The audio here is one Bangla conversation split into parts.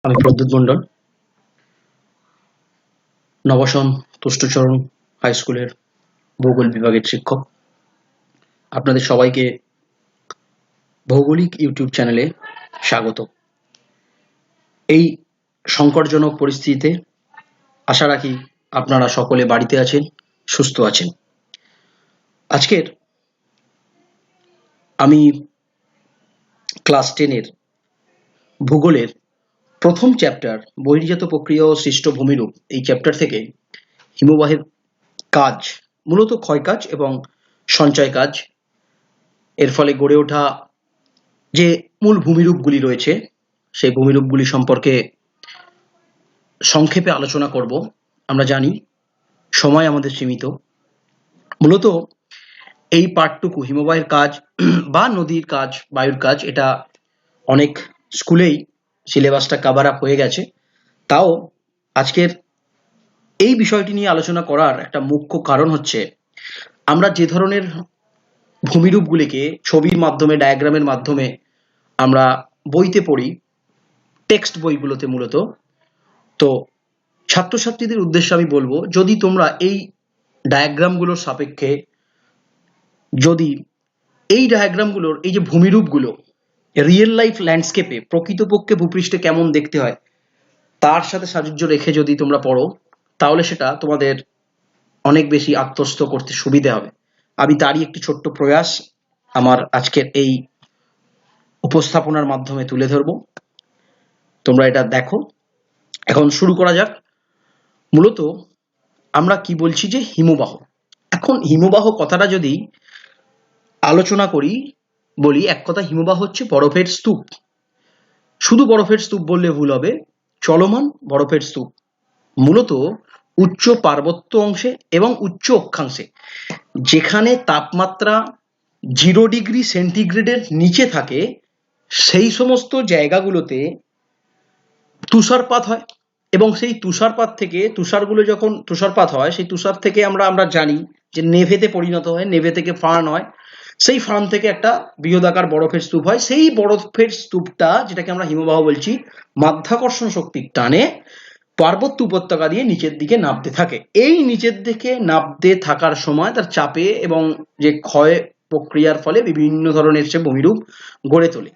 আমি প্রদ্যুৎ মণ্ডল, নবসন তুষ্টচরণ হাই স্কুলের ভূগোল বিভাগের শিক্ষক। আপনাদের সবাইকে ভৌগোলিক ইউটিউব চ্যানেলে স্বাগত। এই সংকটজনক পরিস্থিতিতে আশা রাখি আপনারা সকলে বাড়িতে আছেন, সুস্থ আছেন। আজকের আমি ক্লাস 10-এর ভূগোলের প্রথম চ্যাপ্টার বহির্জাত প্রক্রিয়া ও সৃষ্ট ভূমিরূপ, এই চ্যাপ্টার থেকে হিমবাহের কাজ, মূলত ক্ষয় কাজ এবং সঞ্চয় কাজ, এর ফলে গড়ে ওঠা যে মূল ভূমিরূপগুলি রয়েছে সেই ভূমিরূপগুলি সম্পর্কে সংক্ষেপে আলোচনা করব। আমরা জানি সময় আমাদের সীমিত। মূলত এই পাঠটুকু হিমবাহের কাজ বা নদীর কাজ, বায়ুর কাজ, এটা অনেক স্কুলেই সিলেবাসটা কভার আপ হয়ে গেছে। তাও আজকের এই বিষয়টি নিয়ে আলোচনা করার একটা মুখ্য কারণ হচ্ছে, আমরা যে ধরনের ভূমিরূপগুলিকে ছবির মাধ্যমে, ডায়াগ্রামের মাধ্যমে আমরা বইতে পড়ি, টেক্সট বইগুলোতে মূলত, তো ছাত্রছাত্রীদের উদ্দেশ্যে আমি বলবো, যদি তোমরা এই ডায়াগ্রামগুলোর সাপেক্ষে, যদি এই ডায়াগ্রামগুলোর এই যে ভূমিরূপগুলো রিয়েল লাইফ ল্যান্ডস্কেপে, প্রকৃতপক্ষে ভূপৃষ্ঠে কেমন দেখতে হয় তার সাথে সাযুজ্য রেখে যদি তোমরা পড়ো, তাহলে সেটা তোমাদের অনেক বেশি আত্মস্থ করতে সুবিধা হবে। আমি তারই একটি ছোট্ট প্রয়াস আমার আজকের এই উপস্থাপনার মাধ্যমে তুলে ধরবো। তোমরা এটা দেখো। এখন শুরু করা যাক। মূলত আমরা কি বলছি যে হিমবাহ। এখন হিমবাহ কথাটা যদি আলোচনা করি, বলি এক কথা, হিমবাহ হচ্ছে বরফের স্তূপ। শুধু বরফের স্তূপ বললে ভুল হবে, চলমান বরফের স্তূপ, মূলত উচ্চ পার্বত্য অংশে এবং উচ্চ অক্ষাংশে, যেখানে তাপমাত্রা 0 ডিগ্রি সেন্টিগ্রেডের নিচে থাকে, সেই সমস্ত জায়গাগুলোতে তুষারপাত হয়। এবং সেই তুষারপাত থেকে, তুষারগুলো যখন তুষারপাত হয়, সেই তুষার থেকে আমরা জানি যে নেভেতে পরিণত হয়, নেভে থেকে ফার্ন হয়, সেই ফার্ন থেকে একটা বৃহদাকার বরফের স্তূপ হয়। সেই বরফের স্তূপটা, যেটাকে আমরা হিমবাহ বলছি, মাধ্যাকর্ষণ শক্তির টানে পার্বত্য উপত্যকা দিয়ে নিচের দিকে নামতে থাকে। এই নিচের দিকে নামতে থাকার সময় তার চাপে এবং যে ক্ষয় প্রক্রিয়ার ফলে বিভিন্ন ধরনের সে ভূমিরূপ গড়ে তোলে।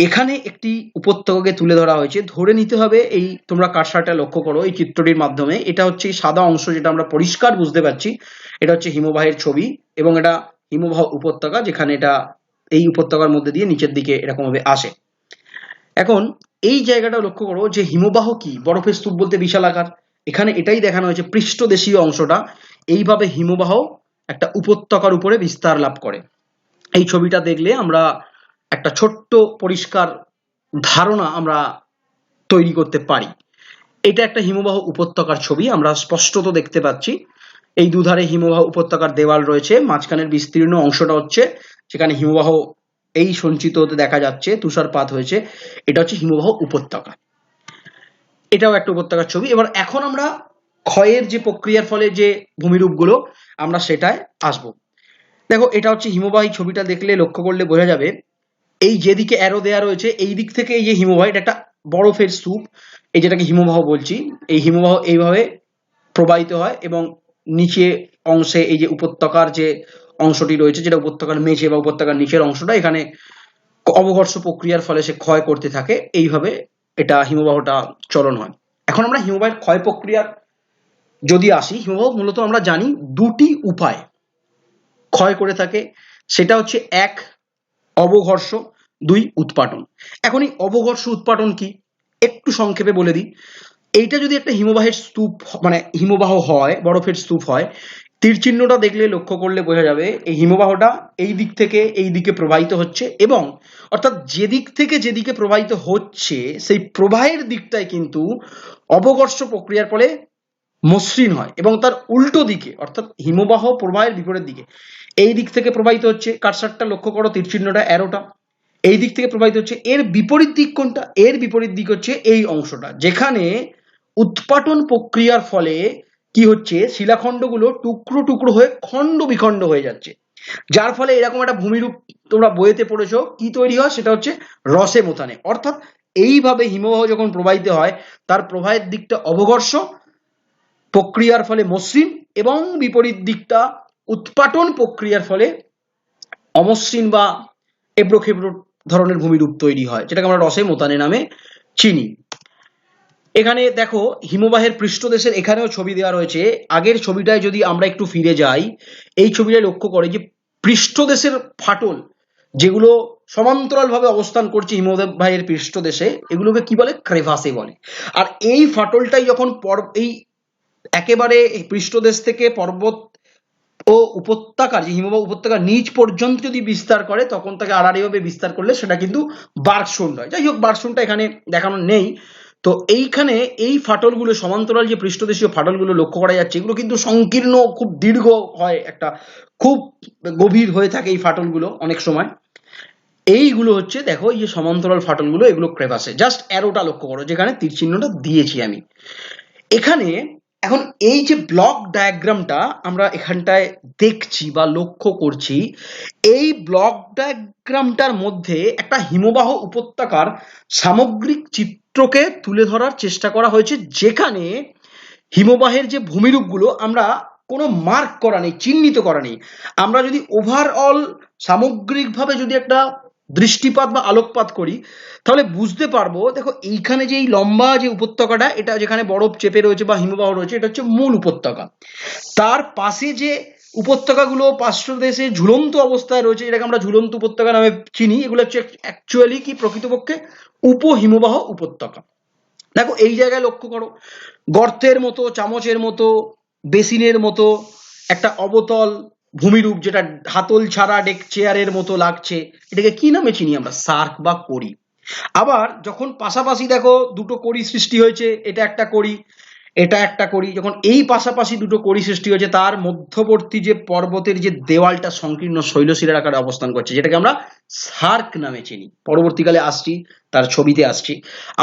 এখানে একটি উপত্যকাকে তুলে ধরা হয়েছে। ধরে নিতে হবে, এই তোমরা কার্সারটা লক্ষ্য করো এই চিত্রটির মাধ্যমে, এটা হচ্ছে সাদা অংশ, যেটা আমরা পরিষ্কার বুঝতে পারছি, এটা হচ্ছে হিমবাহের ছবি এবং এটা হিমবাহ উপত্যকা, যেখানে এটা এই উপত্যকার মধ্যে দিয়ে নিচের দিকে এরকম ভাবে আসে। এখন এই জায়গাটা লক্ষ্য করো যে হিমবাহ কি, বরফের স্তূপ বলতে বিশাল আকার। এখানে এটাই দেখানো হয়েছে, পৃষ্ঠদেশীয় অংশটা এইভাবে হিমবাহ একটা উপত্যকার উপরে বিস্তার লাভ করে। এই ছবিটা দেখলে আমরা একটা ছোট্ট পরিষ্কার ধারণা আমরা তৈরি করতে পারি। এটা একটা হিমবাহ উপত্যকার ছবি, আমরা স্পষ্টত দেখতে পাচ্ছি। এই দুধারে হিমবাহ উপত্যকার দেওয়াল রয়েছে, মাঝখানের বিস্তীর্ণ অংশটা হচ্ছে যেখানে হিমবাহ এই সঞ্চিত হতে দেখা যাচ্ছে, তুষারপাত হয়েছে, এটা হচ্ছে হিমবাহ উপত্যকা। এটাও একটা উপত্যকার ছবি। এবার এখন আমরা ক্ষয়ের যে প্রক্রিয়ার ফলে যে ভূমিরূপগুলো, আমরা সেটায় আসবো। দেখো, এটা হচ্ছে হিমবাহ। এই ছবিটা দেখলে, লক্ষ্য করলে বোঝা যাবে, এই যেদিকে অ্যারো দেয়া রয়েছে, এই দিক থেকে এই যে হিমবাহ, এটা একটা বরফের স্তূপ, এই যেটাকে হিমবাহ বলছি, এই হিমবাহ এইভাবে প্রবাহিত হয় এবং নিচে অংশে এই যে উপত্যকার যে অংশটি রয়েছে, যেটা উপত্যকার মেঝে বা উপত্যকার নিচের অংশটা, এখানে অবঘর্ষ প্রক্রিয়ার ফলে সে ক্ষয় করতে থাকে। এইভাবে এটা হিমবাহটা চলন হয়। এখন আমরা হিমবাহের ক্ষয় প্রক্রিয়ার যদি আসি, হিমবাহ মূলত আমরা জানি দুটি উপায় ক্ষয় করে থাকে। সেটা হচ্ছে 1 অবঘর্ষ, 2 উৎপাটন। এখন এই অবঘর্ষ উৎপাটন কি একটু সংক্ষেপে বলে দিই। এইটা যদি একটা হিমবাহের স্তূপ, মানে হিমবাহ হয়, বরফের স্তূপ হয়, তীর চিহ্নটা দেখলে, লক্ষ্য করলে বোঝা যাবে এই হিমবাহটা এই দিক থেকে এই দিকে প্রবাহিত হচ্ছে, এবং অর্থাৎ যেদিক থেকে যেদিকে প্রবাহিত হচ্ছে সেই প্রবাহের দিকটাই কিন্তু অবঘর্ষ প্রক্রিয়ার ফলে মসৃণ হয়, এবং তার উল্টো দিকে, অর্থাৎ হিমবাহ প্রবাহের বিপরীত দিকে এই দিক থেকে প্রবাহিত হচ্ছে। কার্সারটা লক্ষ্য করো, তীর চিহ্নটা, অ্যারোটা এই দিক থেকে প্রবাহিত হচ্ছে। এর বিপরীত দিক কোনটা? এর বিপরীত দিক হচ্ছে এই অংশটা, যেখানে উৎপাটন প্রক্রিয়ার ফলে কি হচ্ছে, শিলাখণ্ডগুলো টুকরো টুকরো হয়ে খণ্ড বিখণ্ড হয়ে যাচ্ছে, যার ফলে এরকম একটা ভূমিরূপ তোমরা বইতে পড়েছো কি তৈরি হয়, সেটা হচ্ছে রসে মোথানে। অর্থাৎ এইভাবে হিমবাহ যখন প্রবাহিত হয় তার প্রবাহের দিকটা অবঘর্ষ প্রক্রিয়ার ফলে মসৃণ এবং বিপরীত দিকটা উৎপাটন প্রক্রিয়ার ফলে অমসৃণ বা এবড়ো খেবড়ো ধরনের ভূমিরূপ তৈরি হয়, যেটাকে আমরা রসে মোতানে নামে চিনি। এখানে দেখো হিমবাহের পৃষ্ঠদেশের এখানেও ছবি দেওয়া রয়েছে। আগের ছবিটায় যদি আমরা একটু ফিরে যাই, এই ছবিটায় লক্ষ্য করে যে পৃষ্ঠদেশের ফাটল যেগুলো সমান্তরালভাবে অবস্থান করছে হিমবাহের পৃষ্ঠদেশে, এগুলোকে কি বলে? ক্রেভাসে বলে। আর এই ফাটলটাই যখন এই একেবারে পৃষ্ঠদেশ থেকে পর্বত ও উপত্যকার যে হিমবাহ উপত্যকার নিচ পর্যন্ত যদি বিস্তার করে তখন তাকে আড়াআড়িভাবে বিস্তার করলে সেটা কিন্তু বার্কসুন্ড হয়। যাই হোক, বার্কসুন্ডটা এখানে দেখানো নেই। তো এইখানে এই ফাটলগুলো সমান্তরাল যে পৃষ্ঠদেশীয় ফাটলগুলো লক্ষ্য করা যাচ্ছে, এগুলো কিন্তু সংকীর্ণ, খুব দীর্ঘ হয়, একটা খুব গভীর হয়ে থাকে এই ফাটলগুলো অনেক সময়। এইগুলো হচ্ছে দেখো এই যে সমান্তরাল ফাটলগুলো, এগুলো ক্রেভাসে। জাস্ট অ্যারোটা লক্ষ্য করো যেখানে তীর চিহ্নটা দিয়েছি আমি এখানে। এখন এই যে ব্লক ডায়াগ্রামটা আমরা এখানটায় দেখছি বা লক্ষ্য করছি, এই ব্লক ডায়াগ্রামটার মধ্যে একটা হিমবাহ উপত্যকার সামগ্রিক চিত্রকে তুলে ধরার চেষ্টা করা হয়েছে, যেখানে হিমবাহের যে ভূমিরূপগুলো আমরা কোনো মার্ক করা নেই, চিহ্নিত করা নেই। আমরা যদি ওভারঅল সামগ্রিকভাবে যদি একটা দৃষ্টিপাত বা আলোকপাত করি তাহলে বুঝতে পারবো। দেখো এইখানে যে এই লম্বা যে উপত্যকাটা, এটা যেখানে বরফ চেপে রয়েছে বা হিমবাহ রয়েছে, এটা হচ্ছে মূল উপত্যকা। তার পাশে যে উপত্যকাগুলো পার্শ্বদেশে ঝুলন্ত অবস্থায় রয়েছে, এটাকে আমরা ঝুলন্ত উপত্যকা নামে চিনি, এগুলো হচ্ছে অ্যাকচুয়ালি কি প্রকৃতপক্ষে উপহিমবাহ উপত্যকা। দেখো এই জায়গায় লক্ষ্য করো, গর্তের মতো, চামচের মতো, বেসিনের মতো একটা অবতল ভূমিরূপ, যেটা হাতল ছাড়া ডেক চেয়ারের মতো লাগছে, এটাকে কি নামে চিনি আমরা? সার্ক বা কড়ি। আবার যখন পাশাপাশি দেখো দুটো কড়ি সৃষ্টি হয়েছে, এটা একটা কড়ি, এটা একটা কড়ি, যখন এই পাশাপাশি দুটো কড়ি সৃষ্টি হয়েছে, তার মধ্যবর্তী যে পর্বতের যে দেওয়ালটা সংকীর্ণ শৈলশিরার আকারে অবস্থান করছে, যেটাকে আমরা সার্ক নামে চিনি। পরবর্তীকালে আসছি, তার ছবিতে আসছি।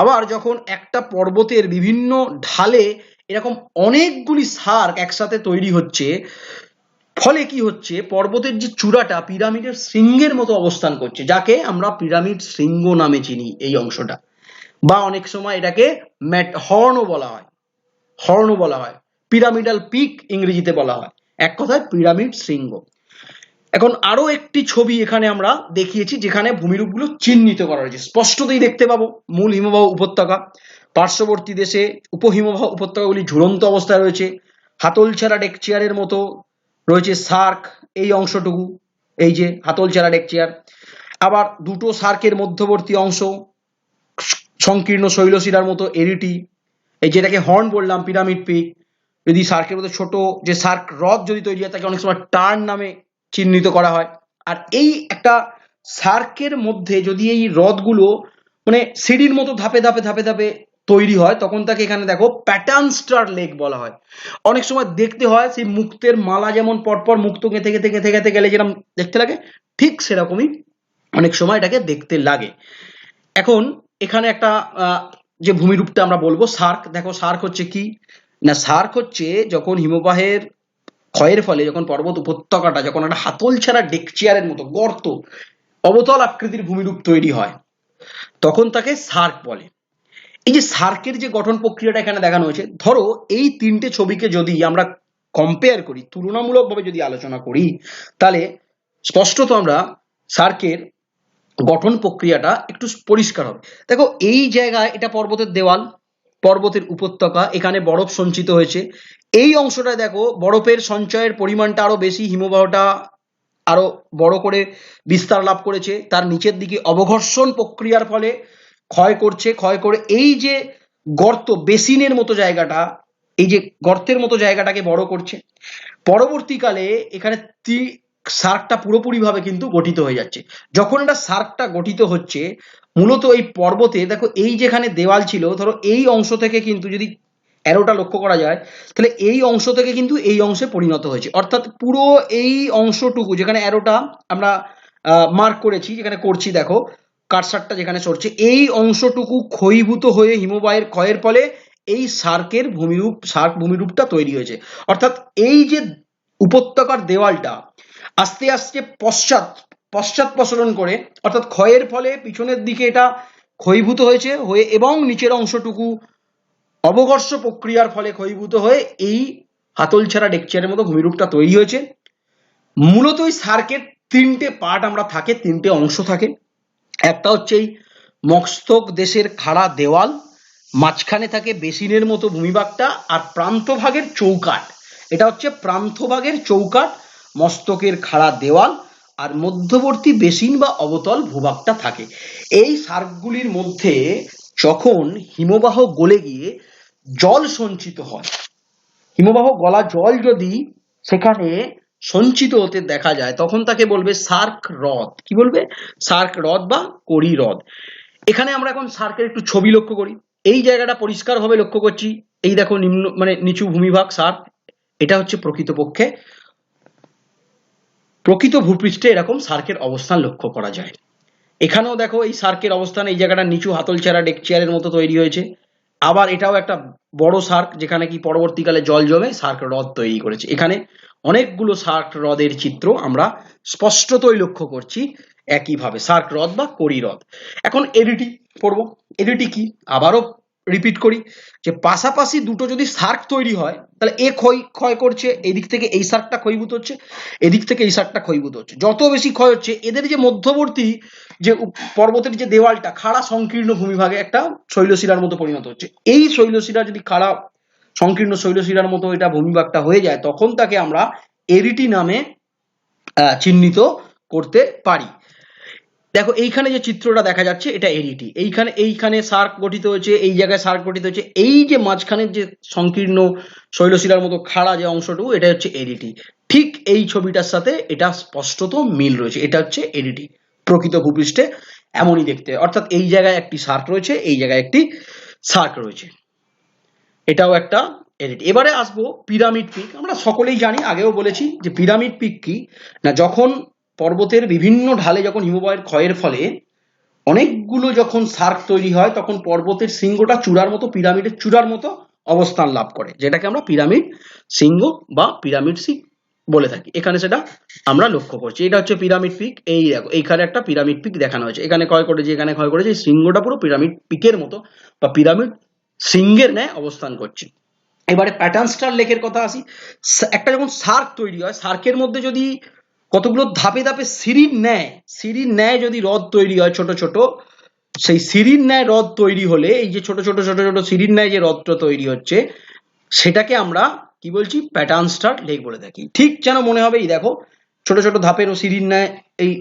আবার যখন একটা পর্বতের বিভিন্ন ঢালে এরকম অনেকগুলি সার্ক একসাথে তৈরি হচ্ছে, ফলে কি হচ্ছে? পর্বতের যে চূড়াটা পিরামিডের শৃঙ্গের মতো অবস্থান করছে, যাকে আমরা পিরামিড শৃঙ্গ নামে চিনি এই অংশটা। বা অনেক সময় এটাকে হর্নও বলা হয়, হর্ন বলা হয়, পিরামিডাল পিক ইংরেজিতে বলা হয়, এক কথায় পিরামিড শৃঙ্গ। এখন আরো একটি ছবি এখানে আমরা দেখিয়েছি যেখানে ভূমিরূপগুলো চিহ্নিত করা হয়েছে, স্পষ্টতই দেখতে পাবো মূল হিমবাহ উপত্যকা, পার্শ্ববর্তী দেশে উপহিমবাহ উপত্যকাগুলি ঝুলন্ত অবস্থায় রয়েছে, হাতলছাড়া ডেক চেয়ারের মতো রয়েছে সার্ক এই অংশটুকু, এই যে হাতলছাড়া ডেক চেয়ার। আবার দুটো সার্কের মধ্যবর্তী অংশ সংকীর্ণ শৈলশিরার মতো এরিটি, এই যেটাকে হর্ন বললাম পিরামিড পিক। যদি সার্কের মধ্যে ছোট যে সার্ক হ্রদ যদি তৈরি হয়, তাকে অনেক সময় টার্ন নামে চিহ্নিত করা হয়। আর এই একটা সার্কের মধ্যে যদি এই হ্রদগুলো মানে সিঁড়ির মতো ধাপে ধাপে ধাপে ধাপে তৈরি হয়, তখন তাকে এখানে দেখো প্যাটার্ন স্টার লেক বলা হয়। অনেক সময় দেখতে হয় সেই মুক্তের মালা যেমন পরপর মুক্ত গেঁথে গেঁথে গেঁথে গেঁথে গেলে যেরকম দেখতে লাগে, ঠিক সেরকমই অনেক সময় এটাকে দেখতে লাগে। এখন এখানে একটা যে ভূমিরূপটা আমরা বলবো সার্ক, দেখো সার্ক হচ্ছে কি না, সার্ক হচ্ছে যখন হিমবাহের ক্ষয়ের ফলে যখন পর্বত উপত্যকাটা যখন একটা হাতল ছাড়া ডেক চেয়ারের মতো গর্ত অবতল আকৃতির ভূমিরূপ তৈরি হয়, তখন তাকে সার্ক বলে। এই যে সার্কের যে গঠন প্রক্রিয়াটা এখানে দেখানো হয়েছে, ধরো এই তিনটে ছবিকে যদি আমরা কম্পেয়ার করি, তুলনামূলকভাবে যদি আলোচনা করি, তাহলে স্পষ্টত আমরা সার্কের গঠন প্রক্রিয়াটা একটু পরিষ্কার হবে। দেখো এই জায়গায় এটা পর্বতের দেওয়াল, পর্বতের উপত্যকা, এখানে বরফ সঞ্চিত হয়েছে। এই অংশটায় দেখো বরফের সঞ্চয়ের পরিমাণটা আরো বেশি, হিমবাহটা আরো বড় করে বিস্তার লাভ করেছে, তার নিচের দিকে অবঘর্ষণ প্রক্রিয়ার ফলে ক্ষয় করছে, ক্ষয় করে এই যে গর্ত বেসিনের মতো জায়গাটা, এই যে গর্তের মতো জায়গাটাকে বড় করছে। পরবর্তীকালে এখানে সার্কটা পুরোপুরিভাবে কিন্তু গঠিত হয়ে যাচ্ছে। যখন এটা সার্কটা গঠিত হচ্ছে, মূলত এই পর্বতে দেখো এই যেখানে দেওয়াল ছিল, ধরো এই অংশ থেকে কিন্তু যদি অ্যারোটা লক্ষ্য করা যায়, তাহলে এই অংশ থেকে কিন্তু এই অংশে পরিণত হয়েছে। অর্থাৎ পুরো এই অংশটুকু যেখানে অ্যারোটা আমরা মার্ক করেছি, যেখানে করছি দেখো কারসারটা যেখানে সরছে, এই অংশটুকু ক্ষয়ীভূত হয়ে হিমবাহের ক্ষয়ের ফলে এই সার্ক ভূমিরূপটা তৈরি হয়েছে। অর্থাৎ এই যে উপত্যকার দেওয়ালটা আস্তে আস্তে পশ্চাৎ প্রসারণ করে, অর্থাৎ ক্ষয়ের ফলে পিছনের দিকে এটা ক্ষয়ীভূত হয়েছে হয়ে এবং নিচের অংশটুকু অবঘর্ষ প্রক্রিয়ার ফলে ক্ষয়ীভূত হয়ে এই হাতলছাড়া ডেকচিয়ারের মতো ভূমিরূপটা তৈরি হয়েছে। মূলত এই সার্কের তিনটে পার্ট আমরা থাকে, তিনটে অংশ থাকে। একটা হচ্ছে এই মস্তক দেশের খাড়া দেওয়াল, মাঝখানে থাকে বেসিনের মতো ভূমিভাগটা, আর প্রান্তভাগের চৌকাট। এটা হচ্ছে প্রান্তভাগের চৌকাট, মস্তকের খাড়া দেওয়াল, আর মধ্যবর্তী বেসিন বা অবতল ভূভাগটা থাকে। এই সার্কগুলির মধ্যে যখন হিমবাহ গলে গিয়ে জল সঞ্চিত হয়, হিমবাহ গলা জল যদি সেখানে সঞ্চিত হতে দেখা যায়, তখন তাকে বলবে সার্ক হ্রদ। কি বলবে? সার্ক হ্রদ বা করি হ্রদ। এখানে আমরা এখন সার্কের একটু ছবি লক্ষ্য করি। এই জায়গাটা পরিষ্কার ভাবে লক্ষ্য করছি। এই দেখো নিম্ন মানে নিচু ভূমিভাগ সার্ক। এটা হচ্ছে প্রকৃতপক্ষে প্রকৃত ভূপৃষ্ঠে এরকম সার্কের অবস্থান লক্ষ্য করা যায়। এখানেও দেখো এই সার্কের অবস্থান, এই জায়গাটা নিচু হাতলছাড়া ডেকচিয়ারের মতো তৈরি হয়েছে। আবার এটাও একটা বড় সার্ক, যেখানে কি পরবর্তীকালে জল জমে সার্ক হ্রদ তৈরি করেছে। এখানে অনেকগুলো সার্ক হ্রদের চিত্র আমরা স্পষ্টতই লক্ষ্য করছি একইভাবে, সার্ক হ্রদ বা করি হ্রদ। এখন এডিটি পড়বো। এডিটি কি আবারও রিপিট করি, যে পাশাপাশি দুটো যদি সার্ক তৈরি হয় তাহলে এ ক্ষয় করছে, এদিক থেকে এই সার্কটা ক্ষয়ীভূত হচ্ছে, এদিক থেকে এই সার্কটা ক্ষয়ীভূত হচ্ছে। যত বেশি ক্ষয় হচ্ছে, এদের যে মধ্যবর্তী যে পর্বতের যে দেওয়ালটা খাড়া সংকীর্ণ ভূমিভাগে একটা শৈলশিলার মতো পরিণত হচ্ছে। এই শৈলশিলা যদি খাড়া সংকীর্ণ শৈলশিলার মতো এটা ভূমিভাগটা হয়ে যায়, তখন তাকে আমরা এরিটি নামে চিহ্নিত করতে পারি। দেখো এইখানে যে চিত্রটা দেখা যাচ্ছে এটা এরিটি। এইখানে সার্ক গঠিত হয়েছে, এই জায়গায় সার্ক গঠিত হয়েছে। এই যে মাঝখানের যে সংকীর্ণ শৈলশিলার মতো খাড়া যে অংশটুকু, এটা হচ্ছে এরিটি। ঠিক এই ছবিটার সাথে এটা স্পষ্টত মিল রয়েছে। এটা হচ্ছে এরিটি। প্রকৃত ভূপৃষ্ঠে এমনই দেখতে হয়। অর্থাৎ এই জায়গায় একটি সার্ক রয়েছে, এই জায়গায় একটি সার্ক রয়েছে। এটাও একটা এরিটি। এবারে আসবো পিরামিড পিক। আমরা সকলেই জানি, আগেও বলেছি, যে পিরামিড পিক কি না, যখন পর্বতের বিভিন্ন ঢালে যখন হিমবাহের ক্ষয়ের ফলে অনেকগুলো যখন সার্ক তৈরি হয়, তখন পর্বতের শৃঙ্গটা চূড়ার মতো, পিরামিডের চূড়ার মতো অবস্থান লাভ করে, যেটাকে আমরা পিরামিড শৃঙ্গ বা পিরামিড শিক বলে থাকি। এখানে সেটা আমরা লক্ষ্য করছি। এটা হচ্ছে পিরামিড পিক। এই দেখো এইখানে একটা পিরামিড পিক দেখানো হয়েছে। এখানে ক্ষয় করেছে, এখানে ক্ষয় করেছে। শৃঙ্গটা পুরো পিরামিড পিকের মতো বা পিরামিড শৃঙ্গের ন্যায় অবস্থান করছে। এবারে প্যাটার্ন স্টার লেকের কথা আসি। একটা যখন সার্ক তৈরি হয়, সার্কের মধ্যে যদি কতগুলো ধাপে ধাপে সিঁড়ির ন্যায় যদি হ্রদ তৈরি হয় ছোট ছোট, সেই সিঁড়ির ন্যায় হ্রদ তৈরি হলে, এই যে ছোট ছোট ছোট ছোট সিঁড়ির ন্যায় যে হ্রদটা তৈরি হচ্ছে, সেটাকে আমরা কি বলছি? প্যাটার্ন স্টার লেক বলে থাকি। ঠিক যেন মনে হবে এই দেখো ছোট ছোট ধাপের ও সিঁড়ির ন্যায় এই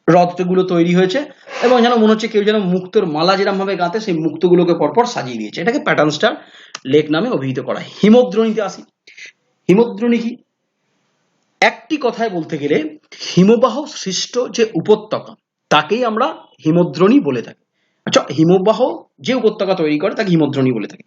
হ্রদগুলো তৈরি হয়েছে, এবং যেন মনে হচ্ছে কেউ যেন মুক্তোর মালা যেরকম ভাবে গাঁথে, সেই মুক্তগুলোকে পরপর সাজিয়ে দিয়েছে। এটাকে প্যাটার্ন স্টার লেক নামে অভিহিত করা হয়। হিমদ্রোণীতে আসি। হিমদ্রোণী কি? একটি কথায় বলতে গেলে হিমবাহ সৃষ্ট যে উপত্যকা, তাকেই আমরা হিমদ্রোণী বলে থাকি। আচ্ছা, হিমবাহ যে উপত্যকা তৈরি করে তাকে হিমদ্রোণী বলে থাকি।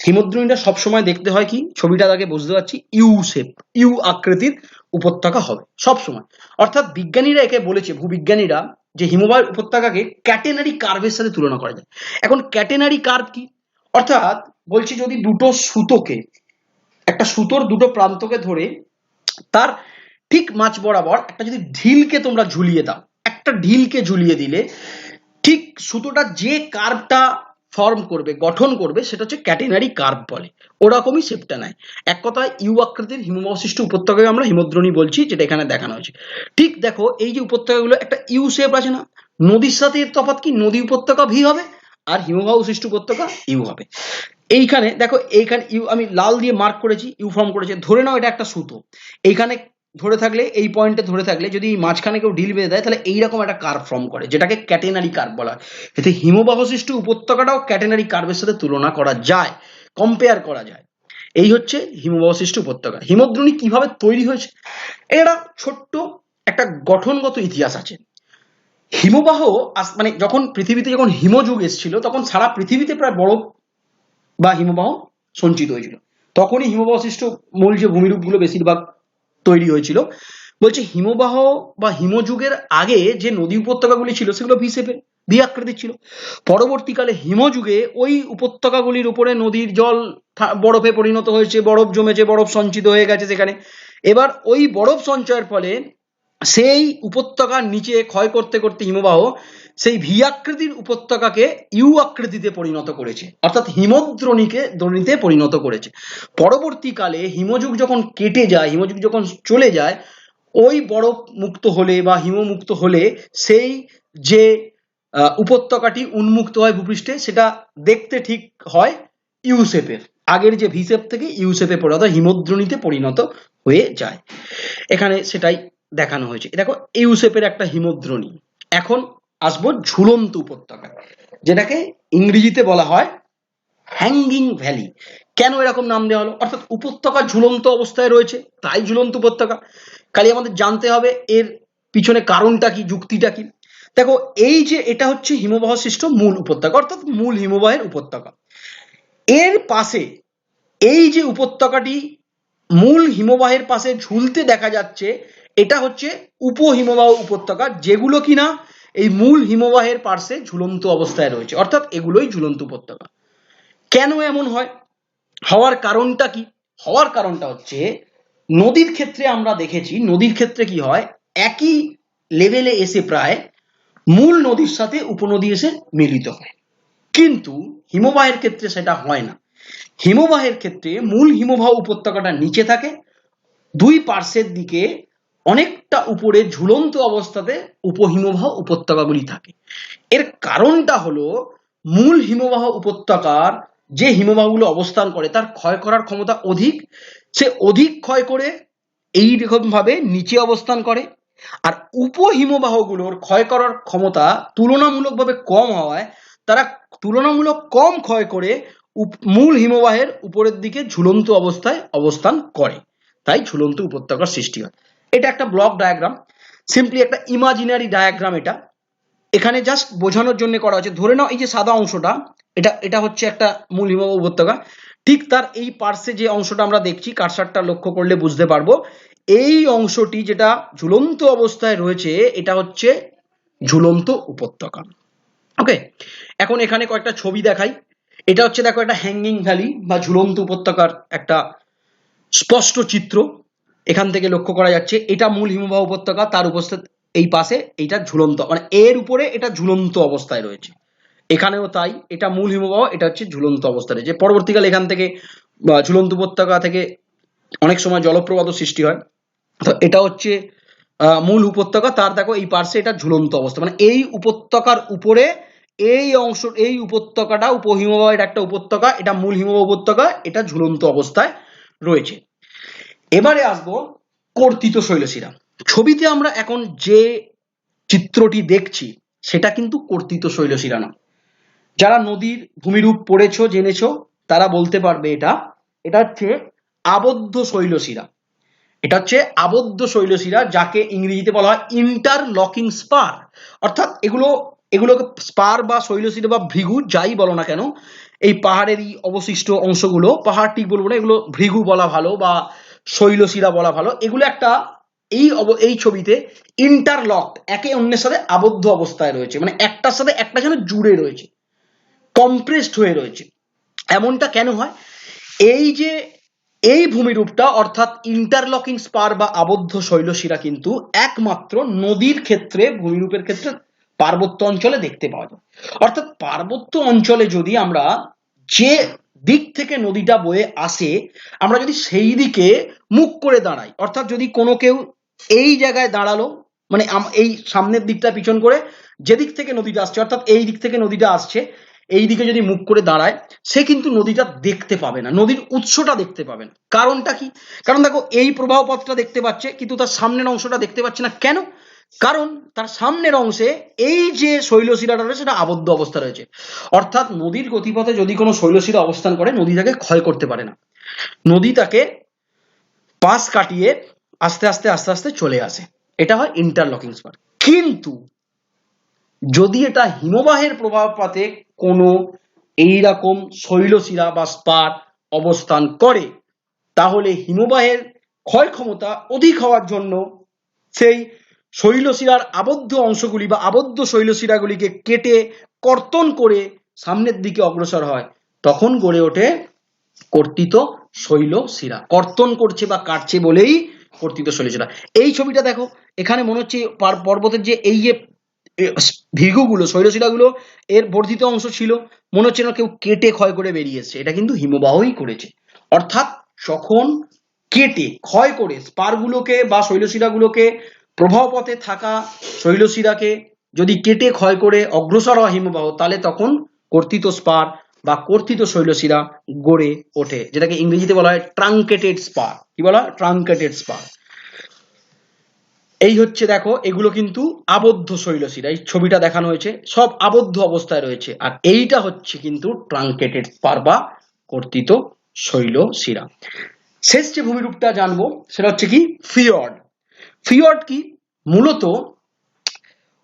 হিমদ্রোণীটা সবসময় দেখতে হয় কি, ছবিটা তাকে বুঝতে পারছি, ইউ শেপ, ইউ আকৃতির উপত্যকা হবে সবসময়। অর্থাৎ বিজ্ঞানীরা একে বলেছে, ভূবিজ্ঞানীরা, যে হিমবাহ উপত্যকাকে ক্যাটেনারি কার্ভের সাথে তুলনা করা যায়। এখন ক্যাটেনারি কার্ভ কি? অর্থাৎ বলছি, যদি দুটো সুতোকে, একটা সুতোর দুটো প্রান্তকে ধরে তার ঠিক মাঝ বরাবর একটা যদি ঢিলকে তোমরা ঝুলিয়ে দাও, একটা ঢিলকে ঝুলিয়ে দিলে ঠিক সুতোটা যে কার্ভটা ফর্ম করবে, গঠন করবে, সেটা হচ্ছে ক্যাটেনারি কার্ভ বলে। ওরকমই শেপটা নেয়। এক কথায় ইউ আকৃতির হিমবাহশিষ্ট উপত্যকাকে আমরা হিমদ্রোণী বলছি, যেটা এখানে দেখানো হয়েছে। ঠিক দেখো এই যে উপত্যকাগুলো একটা ইউ শেপ আছে না, নদীর সাথে এর তফাৎ কি? নদী উপত্যকা ভি হবে আর হিমবাহ সৃষ্ট উপত্যকা ইউ হবে। এইখানে দেখো, এইখানে ইউ আমি লাল দিয়ে মার্ক করেছি, ইউ ফর্ম করেছে। ধরে নাও এটা একটা সুতো, এইখানে ধরে থাকলে, এই পয়েন্টে ধরে থাকলে যদি মাঝখানে কেউ ঢিল বেঁধে দেয়, তাহলে এইরকম একটা কার্ভ ফর্ম করে, যেটাকে ক্যাটেনারি কার্ভ বলা হয়। এতে হিমবাহ সৃষ্ট উপত্যকাটাও ক্যাটেনারি কার্ভের সাথে তুলনা করা যায়, কম্পেয়ার করা যায়। এই হচ্ছে হিমবাহ সৃষ্ট উপত্যকা। হিমদ্রোণী কিভাবে তৈরি হয়েছে, এটা ছোট্ট একটা গঠনগত ইতিহাস আছে। হিমবাহ মানে যখন পৃথিবীতে যখন হিমযুগ এসেছিল, তখন সারা পৃথিবীতে প্রায় বরফ বা হিমবাহ সঞ্চিত হয়েছিল। তখনই হিমবাহ সৃষ্ট মূল যে ভূমিরূপগুলো বেশিরভাগ তৈরি হয়েছিল। বলছে হিমবাহ বা হিমযুগের আগে যে নদী উপত্যকাগুলি ছিল, সেগুলো ভি শেপে, ভি আকৃতির ছিল। পরবর্তীকালে হিমযুগে ওই উপত্যকাগুলির উপরে নদীর জল বরফে পরিণত হয়েছে, বরফ জমেছে, বরফ সঞ্চিত হয়ে গেছে সেখানে। এবার ওই বরফ সঞ্চয়ের ফলে সেই উপত্যকার নিচে ক্ষয় করতে করতে হিমবাহ সেই ভি আকৃতির উপত্যকাকে ইউ আকৃতিতে পরিণত করেছে, অর্থাৎ দ্রোণীতে পরিণত করেছে। পরবর্তীকালে হিমযুগ যখন কেটে যায়, হিমযুগ যখন চলে যায়, ওই বরফ মুক্ত হলে বা হিমমুক্ত হলে সেই যে উপত্যকাটি উন্মুক্ত হয় ভূপৃষ্ঠে, সেটা দেখতে ঠিক হয় ইউ শেপের, আগের যে ভি শেপ থেকে ইউ শেপে পরিণত হিমদ্রোণীতে পরিণত হয়ে যায়। এখানে সেটাই দেখানো হয়েছে। দেখো ইউ শেপের একটা হিমদ্রোণী। এখন আসবো ঝুলন্ত উপত্যকা, যেটাকে ইংরেজিতে বলা হয় হ্যাঙ্গিং ভ্যালি। কেন এরকম নাম দেওয়া হলো? অর্থাৎ উপত্যকা ঝুলন্ত অবস্থায় রয়েছে, তাই ঝুলন্ত উপত্যকা। খালি আমাদের জানতে হবে এর পিছনে কারণটা কি, যুক্তিটা কি। দেখো এই যে এটা হচ্ছে হিমবাহ সৃষ্ট মূল উপত্যকা, অর্থাৎ মূল হিমবাহের উপত্যকা। এর পাশে এই যে উপত্যকাটি মূল হিমবাহের পাশে ঝুলতে দেখা যাচ্ছে, এটা হচ্ছে উপহিমবাহ উপত্যকা, যেগুলো কিনা এই মূল হিমবাহের পার্শ্বে ঝুলন্ত অবস্থায় রয়েছে, অর্থাৎ এগুলোই ঝুলন্ত উপত্যকা। কেন এমন হয়? হওয়ার কারণটা কি? হওয়ার কারণটা হচ্ছে নদীর ক্ষেত্রে আমরা দেখেছি, নদীর ক্ষেত্রে কি হয়, একই লেভেলে এসে প্রায় মূল নদীর সাথে উপনদী এসে মিলিত হয়, কিন্তু হিমবাহের ক্ষেত্রে সেটা হয় না। হিমবাহের ক্ষেত্রে মূল হিমবাহ উপত্যকাটা নিচে থাকে, দুই পার্শ্বের দিকে অনেকটা উপরে ঝুলন্ত অবস্থাতে উপহিমবাহ উপত্যকাগুলি থাকে। এর কারণটা হলো মূল হিমবাহ উপত্যকার যে হিমবাহগুলো অবস্থান করে তার ক্ষয় করার ক্ষমতা অধিক, সে অধিক ক্ষয় করে এইরকম ভাবে নিচে অবস্থান করে। আর উপহিমবাহগুলোর ক্ষয় করার ক্ষমতা তুলনামূলকভাবে কম হওয়ায় তারা তুলনামূলক কম ক্ষয় করে মূল হিমবাহের উপরের দিকে ঝুলন্ত অবস্থায় অবস্থান করে, তাই ঝুলন্ত উপত্যকার সৃষ্টি হয়। এটা একটা ব্লক ডায়াগ্রাম, সিম্পলি একটা ইমাজিনারি ডায়াগ্রাম। এটা এখানে জাস্ট বোঝানোর জন্য করা হয়েছে। ধরে নাও এই যে সাদা অংশটা, এটা হচ্ছে একটা মূল হিমবাহ উপত্যকা, ঠিক তার এই পার্শ্বে যে অংশটা আমরা দেখছি, কারসারটা লক্ষ্য করলে বুঝতে পারবো, এই অংশটি যেটা ঝুলন্ত অবস্থায় রয়েছে এটা হচ্ছে ঝুলন্ত উপত্যকা। ওকে, এখন এখানে কয়েকটা ছবি দেখাই। এটা হচ্ছে দেখো একটা হ্যাঙ্গিং ভ্যালি বা ঝুলন্ত উপত্যকার একটা স্পষ্ট চিত্র এখান থেকে লক্ষ্য করা যাচ্ছে। এটা মূল হিমবাহ উপত্যকা, তার উপস্থিত এই পাশে এইটা ঝুলন্ত, মানে এর উপরে এটা ঝুলন্ত অবস্থায় রয়েছে। এখানেও তাই, এটা মূল হিমবাহ, এটা হচ্ছে ঝুলন্ত অবস্থায় রয়েছে। পরবর্তীকালে এখান থেকে ঝুলন্ত উপত্যকা থেকে অনেক সময় জলপ্রপাত সৃষ্টি হয়। তো এটা হচ্ছে মূল উপত্যকা, তার দেখো এই পার্শ্বে এটা ঝুলন্ত অবস্থা, মানে এই উপত্যকার উপরে এই অংশ, এই উপত্যকাটা উপহিমবাহের একটা উপত্যকা, এটা মূল হিমবাহ উপত্যকা, এটা ঝুলন্ত অবস্থায় রয়েছে। এবারে আসবো কর্তিত শৈলশিরা। ছবিতে আমরা এখন যে চিত্রটি দেখছি সেটা কিন্তু কর্তিত শৈলশিরা না। যারা নদীর ভূমিরূপ পড়েছো, জেনেছো, তারা বলতে পারবে এটা হচ্ছে আবদ্ধ শৈলশিরা। এটা হচ্ছে আবদ্ধ শৈলশিরা, যাকে ইংরেজিতে বলা হয় ইন্টারলকিং স্পার। অর্থাৎ এগুলোকে স্পার বা শৈলশিরা বা ভৃগু যাই বলো না কেন, এই পাহাড়েরই অবশিষ্ট অংশগুলো, পাহাড় ঠিক বলবো না, এগুলো ভৃগু বলা ভালো বা শৈলশিরা বলা ভালো, এগুলো একটা এই ছবিতে ইন্টারলক, একে অন্যের সাথে আবদ্ধ অবস্থায় রয়েছে, মানে একটার সাথে একটা যেন জুড়ে রয়েছে, কম্প্রেসড হয়ে রয়েছে। এমনটা কেন হয়? এই যে এই ভূমিরূপটা অর্থাৎ ইন্টারলকিং স্পার বা আবদ্ধ শৈলশিরা কিন্তু একমাত্র নদীর ক্ষেত্রে, ভূমিরূপের ক্ষেত্রে পার্বত্য অঞ্চলে দেখতে পাওয়া যায়। অর্থাৎ পার্বত্য অঞ্চলে যদি আমরা যে দিক থেকে নদীটা বয়ে আসে, আমরা যদি সেই দিকে মুখ করে দাঁড়াই, অর্থাৎ যদি কোনো কেউ এই জায়গায় দাঁড়ালো, মানে এই সামনের দিকটা পিছন করে যেদিক থেকে নদীটা আসছে, অর্থাৎ এই দিক থেকে নদীটা আসছে, এই দিকে যদি মুখ করে দাঁড়ায়, সে কিন্তু নদীটা দেখতে পাবে না, নদীর উৎসটা দেখতে পাবে না। কারণটা কি? কারণ দেখো এই প্রবাহ পথটা দেখতে পাচ্ছে কিন্তু তার সামনের অংশটা দেখতে পাচ্ছে না। কেন? কারণ তার সামনের অংশে এই যে শৈলশিরাটা রয়েছে সেটা আবদ্ধ অবস্থা রয়েছে। অর্থাৎ নদীর গতিপথে যদি কোনো শৈলশিরা অবস্থান করে, নদী তাকে ক্ষয় করতে পারে না, নদী তাকে পাশ কাটিয়ে আস্তে আস্তে আস্তে আস্তে চলে আসে। এটা হয় ইন্টারলকিং স্পার। কিন্তু যদি এটা হিমবাহের প্রভাবপাতে কোনো এইরকম শৈলশিরা বা স্পার অবস্থান করে, তাহলে হিমবাহের ক্ষয় ক্ষমতা অধিক হওয়ার জন্য সেই শৈলশিরার আবদ্ধ অংশগুলি বা আবদ্ধ শৈলশিরাগুলিকে কেটে কর্তন করে সামনের দিকে অগ্রসর হয়, তখন গড়ে ওঠে কর্তিত শৈলশিরা। কর্তন করছে বা কাটছে বলেই কর্তিত শৈলশিরা। এই ছবিটা দেখো, এখানে মনে হচ্ছে পর্বতের যে এই যে ভৃগুগুলো, শৈলশিলাগুলো এর বর্ধিত অংশ ছিল, মনে হচ্ছে না কেউ কেটে ক্ষয় করে বেরিয়ে এসছে, এটা কিন্তু হিমবাহই করেছে। অর্থাৎ যখন কেটে ক্ষয় করে স্পারগুলোকে বা শৈলশিলাগুলোকে, প্রবাহ পথে থাকা শৈলশিলাকে যদি কেটে ক্ষয় করে অগ্রসর হয় হিমবাহ, তাহলে তখন কর্তিত স্পার বা কর্তিত শৈলশিলা গড়ে ওঠে, যেটাকে ইংরেজিতে বলা হয় ট্রাঙ্কেটেড স্পার। কি বলা হয়? Truncated spare. এই হচ্ছে দেখো, এগুলো কিন্তু আবদ্ধ শৈলশিলা, এই ছবিটা দেখানো হয়েছে, সব আবদ্ধ অবস্থায় রয়েছে, আর এইটা হচ্ছে কিন্তু ট্রাঙ্কেটেড স্পার বা কর্তিত শৈলশিলা। শেষ যে ভূমিরূপটা জানবো সেটা হচ্ছে কি ফিয়র্ড। ফিয়র্ড কি? মূলত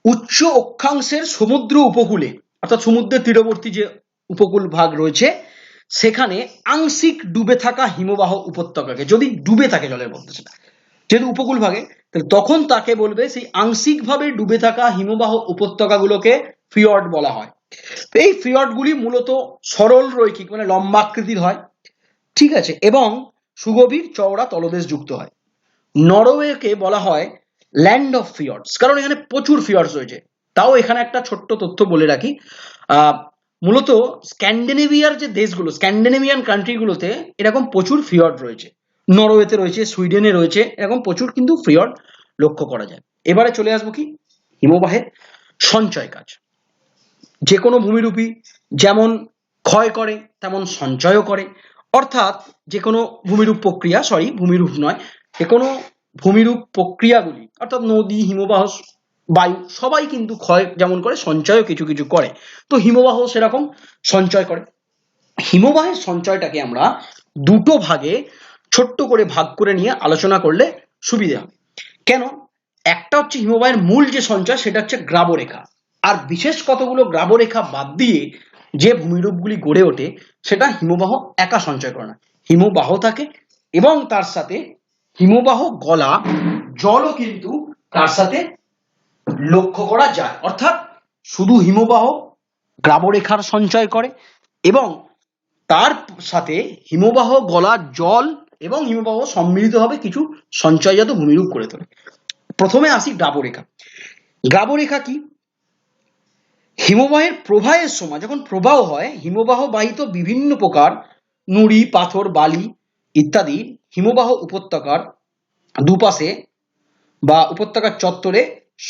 উচ্চ অক্ষাংশের সমুদ্র উপকূলে, অর্থাৎ সমুদ্রের তীরবর্তী যে উপকূল ভাগ রয়েছে, সেখানে আংশিক ডুবে থাকা হিমবাহ উপত্যকাকে, যদি ডুবে থাকে জলের মধ্যে, সেটা যেহেতু উপকূল ভাগে, তখন তাকে বলবে সেই আংশিকভাবে ডুবে থাকা হিমবাহ উপত্যকাগুলোকে ফিয়র্ড বলা হয়। এই ফিয়র্ডগুলি মূলত সরল রৈখিক, মানে লম্বাকৃতির হয়, ঠিক আছে, এবং সুগভীর চওড়া তলদেশ যুক্ত হয়। নরওয়েকে বলা হয় ল্যান্ড অফ ফিয়র্ডস, কারণ এখানে প্রচুর ফিয়র্ডস রয়েছে। তাও এখানে একটা ছোট্ট তথ্য বলে রাখি, মূলত স্ক্যান্ডিনেভিয়ার যে দেশগুলো, স্ক্যান্ডিনেভিয়ান কান্ট্রিগুলোতে এরকম প্রচুর ফিয়র্ড রয়েছে, নরওয়েতে রয়েছে, সুইডেনে রয়েছে, এরকম প্রচুর কিন্তু ফিয়র্ড লক্ষ্য করা যায়। এবারে চলে আসবো কি হিমবাহের সঞ্চয় কাজ। যে কোনো ভূমিরূপী যেমন ক্ষয় করে তেমন সঞ্চয়ও করে, অর্থাৎ যে কোনো ভূমিরূপ প্রক্রিয়া, ভূমিরূপ নয়, যে কোনো ভূমিরূপ প্রক্রিয়াগুলি, অর্থাৎ নদী, হিমবাহ, বায়ু, সবাই কিন্তু ক্ষয় যেমন করে, সঞ্চয়ও কিছু কিছু করে। তো হিমবাহ সেরকম সঞ্চয় করে। হিমবাহের সঞ্চয়টাকে আমরা দুটো ভাগে ছোট্ট করে ভাগ করে নিয়ে আলোচনা করলে সুবিধা হবে। কেন? একটা হচ্ছে হিমবাহের মূল যে সঞ্চয়, সেটা হচ্ছে গ্রাবরেখা, আর বিশেষ কতগুলো গ্রাবরেখা বাদ দিয়ে যে ভূমিরূপগুলি গড়ে ওঠে, সেটা হিমবাহ একা সঞ্চয় করে না, হিমবাহ থাকে এবং তার সাথে হিমবাহ গলা জলও কিন্তু তার সাথে লক্ষ্য করা যায়। অর্থাৎ শুধু হিমবাহ গ্রাবরেখার সঞ্চয় করে এবং তার সাথে হিমবাহ গলা জল এবং হিমবাহ সম্মিলিতভাবে কিছু সঞ্চয়জাত ভূমিরূপ করে তোলে। প্রথমে আসি গ্রাবরেখা। গ্রাবরেখা কি? হিমবাহের প্রবাহের সময় যখন প্রবাহ হয়, হিমবাহ বাহিত বিভিন্ন প্রকার নুড়ি, পাথর, বালি ইত্যাদি হিমবাহ উপত্যকার দুপাশে বা উপত্যকার চত্বরে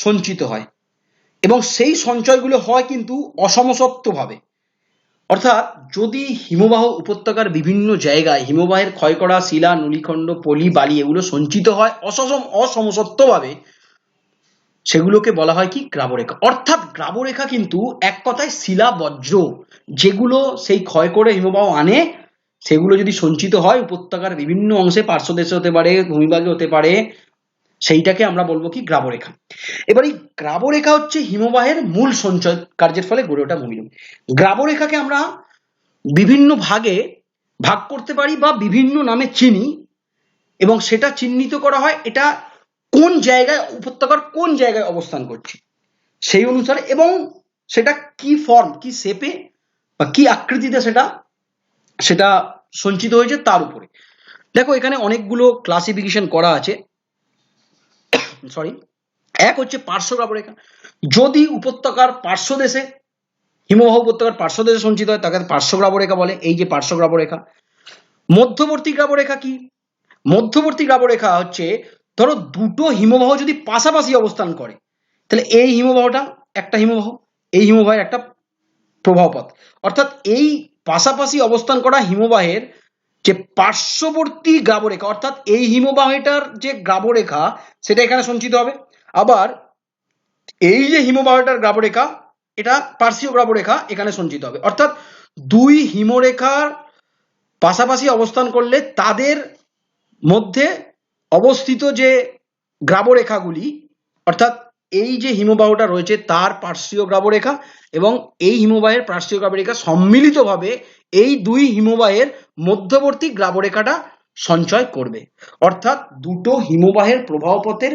সঞ্চিত হয়, এবং সেই সঞ্চয়গুলো হয় কিন্তু অসমসত্বভাবে। অর্থাৎ যদি হিমবাহ উপত্যকার বিভিন্ন জায়গায় হিমবাহের ক্ষয় করা শিলা, নুড়িখণ্ড, পলি, বালি এগুলো সঞ্চিত হয় অসমসত্বভাবে, সেগুলোকে বলা হয় কি গ্রাবরেখা। অর্থাৎ গ্রাবরেখা কিন্তু এক কথায় শিলা বজ্র, যেগুলো সেই ক্ষয় করে হিমবাহ আনে, সেগুলো যদি সঞ্চিত হয় উপত্যকার বিভিন্ন অংশে, পার্শ্বদেশে হতে পারে, ভূমিভাগে হতে পারে, সেইটাকে আমরা বলবো কি গ্রাবরেখা। এবার এই গ্রাবরেখা হচ্ছে হিমবাহের মূল সঞ্চয় কার্যের ফলে গড়ে ওঠা ভূমিরূপ। গ্রাবরেখাকে আমরা বিভিন্ন ভাগে ভাগ করতে পারি বা বিভিন্ন নামে চিনি, এবং সেটা চিহ্নিত করা হয় এটা কোন জায়গায়, উপত্যকার কোন জায়গায় অবস্থান করছে সেই অনুসারে, এবং সেটা কি ফর্ম, কি শেপে বা কি আকৃতিতে সেটা সেটা সঞ্চিত হয়েছে তার উপরে। দেখো এখানে অনেকগুলো ক্লাসিফিকেশন করা আছে। এক হচ্ছে পার্শ্ব গ্রাবরেখা। যদি উপত্যকার পার্শ্বদেশে, হিমবাহ উপত্যকার পার্শ্বদেশে সঞ্চিত হয়, তাকে পার্শ্ব গ্রাবরেখা বলে, এই যে পার্শ্ব গ্রাবরেখা। মধ্যবর্তী গ্রাবরেখা কি? মধ্যবর্তী গ্রাবরেখা হচ্ছে, ধরো দুটো হিমবাহ যদি পাশাপাশি অবস্থান করে, তাহলে এই হিমবাহটা একটা হিমবাহ, এই হিমবাহের একটা প্রবাহপথ, অর্থাৎ এই পাশাপাশি অবস্থান করা হিমবাহের যে পার্শ্ববর্তী গ্রাবরেখা, অর্থাৎ এই হিমবাহটার যে গ্রাবরেখা সেটা এখানে সঞ্চিত হবে। আবার এই যে হিমবাহটার গ্রাবরেখা, এটা পার্শ্বীয় গ্রাবরেখা এখানে সঞ্চিত হবে। অর্থাৎ দুই হিমরেখার পাশাপাশি অবস্থান করলে তাদের মধ্যে অবস্থিত যে গ্রাবরেখাগুলি, অর্থাৎ এই যে হিমবাহটা রয়েছে তার পার্শ্বীয় গ্রাবরেখা এবং এই হিমবাহের পার্শ্বীয় গ্রাবরেখা সম্মিলিতভাবে এই দুই হিমবাহের মধ্যবর্তী গ্রাবরেখাটা সঞ্চয় করবে। অর্থাৎ দুটো হিমবাহের প্রবাহপথের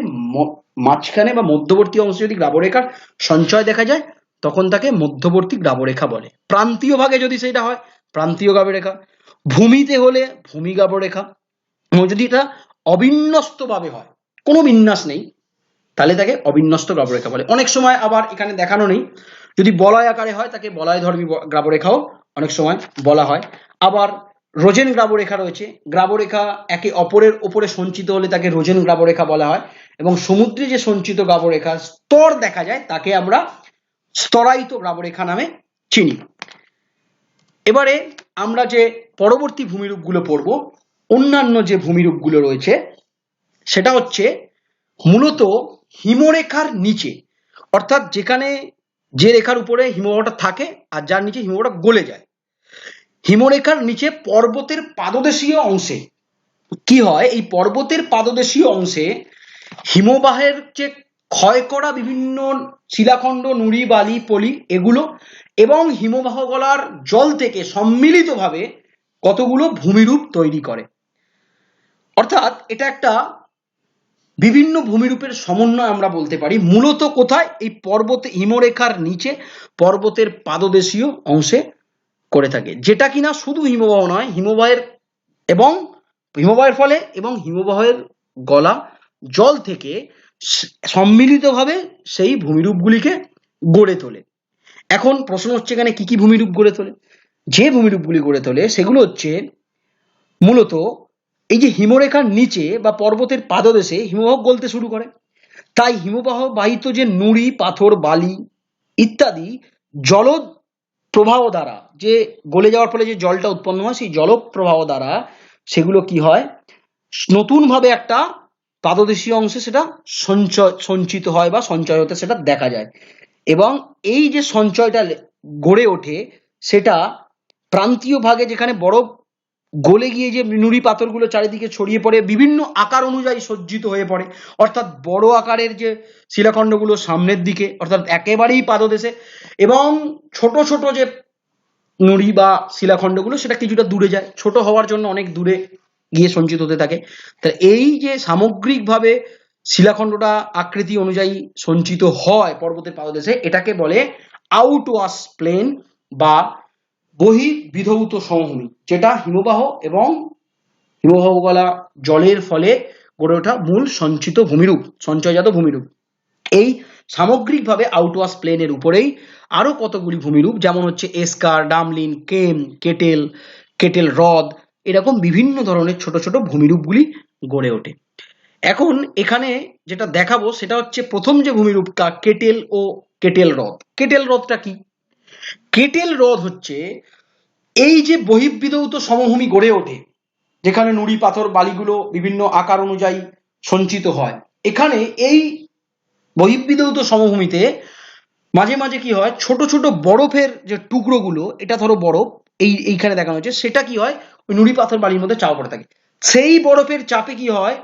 মাঝখানে বা মধ্যবর্তী অংশে যদি গ্রাবরেখার সঞ্চয় দেখা যায়, তখন তাকে মধ্যবর্তী গ্রাবরেখা বলে। প্রান্তীয় ভাগে যদি সেটা হয়, প্রান্তীয় গ্রাবরেখা। ভূমিতে হলে ভূমি গ্রাবরেখা। যদি এটা অবিন্যস্ত ভাবে হয়, কোনো বিন্যাস নেই, তাহলে তাকে অবিন্যস্ত গ্রাবরেখা বলে। অনেক সময় আবার এখানে দেখানো নেই, যদি বলয় আকারে হয় তাকে বলয়ধর্মী গ্রাবরেখাও অনেক সময় বলা হয়। আবার রোজেন গ্রাবরেখা রয়েছে, গ্রাবরেখা একে অপরের উপরে সঞ্চিত হলে তাকে রোজেন গ্রাবরেখা বলা হয়। এবং সমুদ্রে যে সঞ্চিত গ্রাবরেখার স্তর দেখা যায় তাকে আমরা স্তরায়িত গ্রাবরেখা নামে চিনি। এবারে আমরা যে পরবর্তী ভূমিরূপগুলো পড়ব, অন্যান্য যে ভূমিরূপগুলো রয়েছে সেটা হচ্ছে মূলত হিমরেখার নিচে, অর্থাৎ যেখানে যে রেখার উপরে হিমবাহটা থাকে আর যার নিচে হিমবাহটা গলে যায়, হিমরেখার নিচে পর্বতের পাদদেশীয় অংশে কি হয়, এই পর্বতের পাদদেশীয় অংশে হিমবাহের যে ক্ষয় করা বিভিন্ন শিলাখণ্ড, নুড়ি, বালি, পলি এগুলো এবং হিমবাহ গলার জল থেকে সম্মিলিতভাবে কতগুলো ভূমিরূপ তৈরি করে। অর্থাৎ এটা একটা বিভিন্ন ভূমিরূপের সমন্বয় আমরা বলতে পারি। মূলত কোথায়, এই পর্বতে হিমরেখার নিচে পর্বতের পাদদেশীয় অংশে করে থাকে, যেটা কিনা শুধু হিমবাহ নয়, হিমবাহের ফলে এবং হিমবাহের গলা জল থেকে সম্মিলিতভাবে সেই ভূমিরূপগুলিকে গড়ে তোলে। এখন প্রশ্ন হচ্ছে এখানে কি কি ভূমিরূপ গড়ে তোলে। যে ভূমিরূপগুলি গড়ে তোলে সেগুলো হচ্ছে মূলত এই যে হিমরেখার নিচে বা পর্বতের পাদদেশে হিমবাহ গলতে শুরু করে, তাই হিমবাহ বাহিত যে নুড়ি, পাথর, বালি ইত্যাদি জল প্রবাহ দ্বারা, যে গলে যাওয়ার ফলে যে জলটা উৎপন্ন হয় সেই জল প্রবাহ দ্বারা সেগুলো কি হয়, নতুন ভাবে একটা পাদদেশীয় অংশে সেটা সঞ্চিত হয় বা সঞ্চয় হতে সেটা দেখা যায়। এবং এই যে সঞ্চয়টা গড়ে ওঠে সেটা প্রান্তীয় ভাগে যেখানে বরফ গলে গিয়ে যে নুড়ি পাথরগুলো চারিদিকে ছড়িয়ে পড়ে বিভিন্ন আকার অনুযায়ী সজ্জিত হয়ে পড়ে, অর্থাৎ বড় আকারের যে শিলাখণ্ডগুলো সামনের দিকে অর্থাৎ একেবারেই পাদদেশে, এবং ছোট ছোট যে নুড়ি বা শিলাখণ্ডগুলো সেটা কিছুটা দূরে যায়, ছোট হওয়ার জন্য অনেক দূরে গিয়ে সঞ্চিত হতে থাকে। তাহলে এই যে সামগ্রিকভাবে শিলাখণ্ডটা আকৃতি অনুযায়ী সঞ্চিত হয় পর্বতের পাদদেশে, এটাকে বলে আউটওয়াশ প্লেন বা বহির্বিধৌত সমভূমি, যেটা হিমবাহ এবং হিমবাহ গলা জলের ফলে গড়ে ওঠা মূল সঞ্চিত ভূমিরূপ, সঞ্চয়জাত ভূমিরূপ। এই সামগ্রিকভাবে আউটওয়াশ প্লেনের উপরেই আরো কতগুলি ভূমিরূপ, যেমন হচ্ছে এস্কার, ডামলিন, কেম, কেটেল, কেটেল হ্রদ, এরকম বিভিন্ন ধরনের ছোট ছোট ভূমিরূপগুলি গড়ে ওঠে। এখন এখানে যেটা দেখাবো সেটা হচ্ছে প্রথম যে ভূমিরূপটা কেটেল ও কেটেল হ্রদ। কেটেল হ্রদটা কি? কেটেল হ্রদ হচ্ছে এই যে বহির্বিধৌত সমভূমি গড়ে ওঠে, যেখানে নুড়ি, পাথর, বালিগুলো বিভিন্ন আকার অনুযায়ী সঞ্চিত হয়, এখানে এই বহির্বিধৌত সমভূমিতে মাঝে মাঝে কি হয়, ছোট ছোট বরফের যে টুকরোগুলো, এটা ধরো বরফ এইখানে দেখানো হচ্ছে, সেটা কি হয় ওই নুড়ি, পাথর, বালির মধ্যে চাপা পড়ে থাকে। সেই বরফের চাপে কি হয়,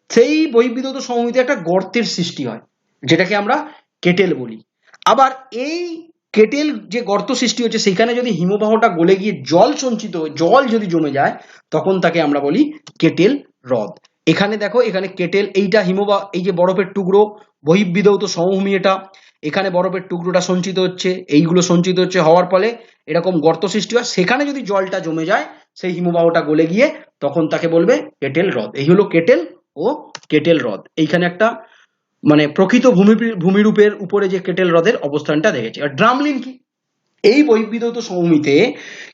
সেই বহির্বিধৌত সমভূমিতে একটা গর্তের সৃষ্টি হয়, যেটাকে আমরা কেটেল বলি। আবার এই কেটেল যে গর্ত সৃষ্টি হচ্ছে সেখানে যদি হিমবাহটা গলে গিয়ে জল সঞ্চিত হয়, জল যদি জমে যায়, তখন তাকে আমরা বলি কেটেল হ্রদ। এখানে দেখো, এখানে কেটেল, এইটা হিমবাহ, এই যে বরফের টুকরো, বহির্বিধৌত সমভূমি এটা, এখানে বরফের টুকরোটা সঞ্চিত হচ্ছে, এইগুলো সঞ্চিত হচ্ছে হওয়ার ফলে এরকম গর্ত সৃষ্টি হয়, সেখানে যদি জলটা জমে যায় সেই হিমবাহটা গলে গিয়ে তখন তাকে বলবে কেটেল হ্রদ। এই হলো কেটেল ও কেটেল হ্রদ। এইখানে একটা মানে প্রকৃত ভূমিরূপের উপরে যে কেটেল হ্রদের অবস্থানটা দেখেছি। আর ড্রামলিন কি? এই বহির্বিধৌত সমভূমিতে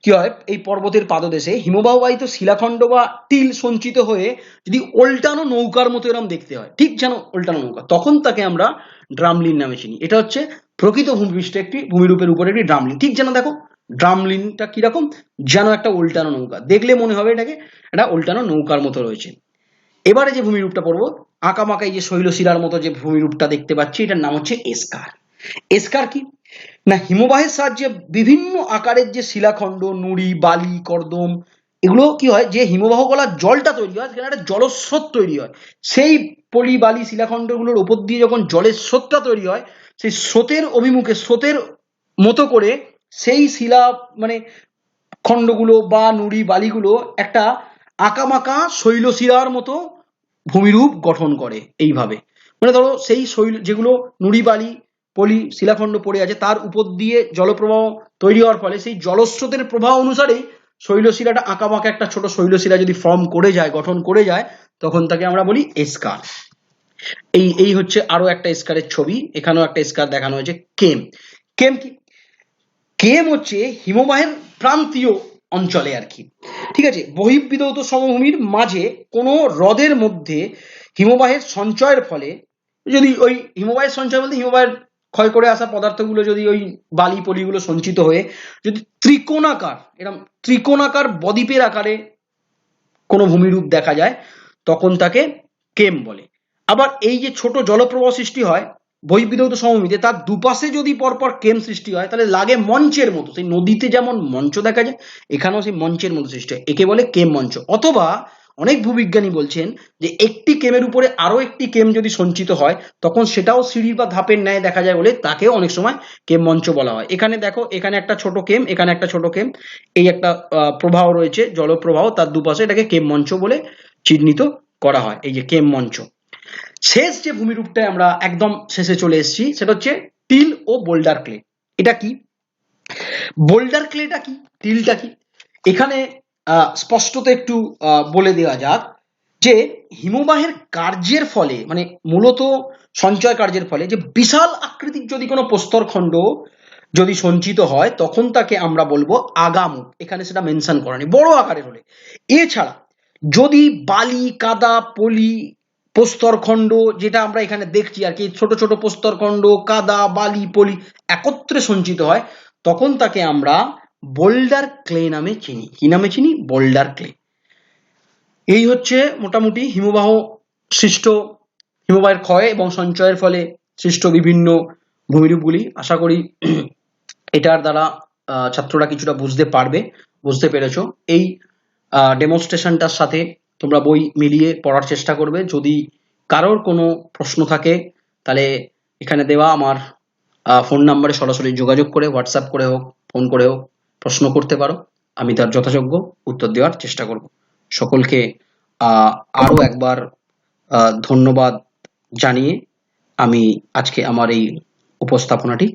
কি হয়, এই পর্বতের পাদদেশে হিমবাহবাহিত শিলাখণ্ড বা টিল সঞ্চিত হয়ে যদি ওল্টানো নৌকার মতো এরকম দেখতে হয়, ঠিক যেন ওল্টানো নৌকা, তখন তাকে আমরা ড্রামলিন নামে চিনি। এটা হচ্ছে প্রকৃত ভূমিপৃষ্ঠে একটি ভূমিরূপের উপরে একটি ড্রামলিন। ঠিক যেন দেখো ড্রামলিনটা কিরকম, যেন একটা উল্টানো নৌকা, দেখলে মনে হবে এটাকে একটা উল্টানো নৌকার মতো রয়েছে। এবারে যে ভূমিরূপটা পড়বো, আঁকামাকা এই যে শৈলশিলার মতো যে ভূমিরূপটা দেখতে পাচ্ছি, এটার নাম হচ্ছে এস্কার। এস্কার কি না, হিমবাহের সাহায্যে বিভিন্ন আকারের যে শিলাখণ্ড, নুড়ি, বালি, কর্দম, এগুলো কি হয়, যে হিমবাহ গলার জলটা তৈরি হয় সেখানে একটা জলস্রোত তৈরি হয়, সেই পলি, বালি, শিলাখণ্ডগুলোর উপর দিয়ে যখন জলের স্রোতটা তৈরি হয়, সেই স্রোতের অভিমুখে, স্রোতের মতো করে সেই শিলা মানে খণ্ডগুলো বা নুড়ি, বালিগুলো একটা আঁকামাকা শৈলশিলার মতো ভূমিরূপ গঠন করে। এইভাবে মানে ধরো সেই শৈল, যেগুলো নুড়ি, বালি, পলি, শিলাখণ্ড পড়ে আছে, তার উপর দিয়ে জলপ্রবাহ তৈরি হওয়ার ফলে সেই জলস্রোতের প্রবাহ অনুসারেই শৈলশিলাটা আঁকাবাঁকা একটা ছোট শৈলশিলা যদি ফর্ম করে যায়, গঠন করে যায়, তখন তাকে আমরা বলি এস্কার। এই হচ্ছে আরো একটা স্কারের ছবি, এখানেও একটা স্কার দেখানো হয়েছে। কেম, কেম কি? কেম হচ্ছে হিমবাহের প্রান্তীয় অঞ্চলে আর কি, ঠিক আছে, বহির্বিধৌত সমভূমির মাঝে কোনো হ্রদের মধ্যে হিমবাহের সঞ্চয়ের ফলে, যদি ওই হিমবাহের সঞ্চয় বলতে হিমবাহের ক্ষয় করে আসা পদার্থগুলো যদি ওই বালি পলিগুলো সঞ্চিত হয়ে যদি ত্রিকোণাকার, এরকম ত্রিকোণাকার বদ্বীপের আকারে কোনো ভূমিরূপ দেখা যায়, তখন তাকে কেম বলে। আবার এই যে ছোট জলপ্রবাহ সৃষ্টি হয় বহির্বিধৌত সমভূমিতে, তার দুপাশে যদি পরপর কেম সৃষ্টি হয় তাহলে লাগে মঞ্চের মতো, সেই নদীতে যেমন মঞ্চ দেখা যায় এখানেও সেই মঞ্চের মতো সৃষ্টি হয়, একে বলে কেম মঞ্চ। অথবা অনেক ভূবিজ্ঞানী বলছেন যে একটি কেমের উপরে আরো একটি কেম যদি সঞ্চিত হয় তখন সেটাও সিঁড়ি বা ধাপের ন্যায় দেখা যায় বলে তাকেও অনেক সময় কেম মঞ্চ বলা হয়। এখানে দেখো, এখানে একটা ছোট কেম, এখানে একটা ছোট কেম, এই একটা প্রবাহ রয়েছে, জলপ্রবাহ, তার দুপাশে, এটাকে কেম মঞ্চ বলে চিহ্নিত করা হয়, এই যে কেম মঞ্চ। শেষ যে ভূমিরূপটায় আমরা একদম শেষে চলে এসেছি সেটা হচ্ছে টিল ও বোল্ডার ক্লে। এটা কি? বোল্ডার ক্লেটা কি, টিলটা কি? এখানে স্পষ্টত একটু বলে দেওয়া যাক যে হিমবাহের কার্যের ফলে, মানে মূলত সঞ্চয় কার্যের ফলে যে বিশাল আকৃতির যদি কোনো প্রস্তরখণ্ড যদি সঞ্চিত হয় তখন তাকে আমরা বলবো আগামুখ, এখানে সেটা মেনশন করা নেই, বড় আকারের হলে। এছাড়া যদি বালি, কাদা, পলি, প্রস্তরখণ্ড, যেটা আমরা এখানে দেখছি আর কি, ছোট ছোট প্রস্তরখণ্ড, কাদা, বালি, পলি একত্রে সঞ্চিত হয় তখন তাকে আমরা বোল্ডার ক্লে নামে চিনি। কি নামে চিনি? Boulder clay. এই হচ্ছে মোটামুটি হিমবাহ সৃষ্ট, হিমবাহের ক্ষয় এবং সঞ্চয়ের ফলে সৃষ্ট বিভিন্ন ভূমিরূপগুলি। আশা করি এটার দ্বারা ছাত্ররা কিছুটা বুঝতে পারবে, বুঝতে পেরেছো। এই ডেমনস্ট্রেশনটার সাথে তোমরা বই মিলিয়ে পড়ার চেষ্টা করবে। যদি কারোর কোনো প্রশ্ন থাকে তাহলে এখানে দেওয়া আমার ফোন নাম্বারে সরাসরি যোগাযোগ করে, হোয়াটসঅ্যাপ করে হোক, ফোন করে হোক প্রশ্ন করতে পারো, আমি তার যথাযোগ্য উত্তর দেওয়ার চেষ্টা করব। সকলকে আরো একবার ধন্যবাদ জানিয়ে আমি আজকে আমার এই উপস্থাপনাটি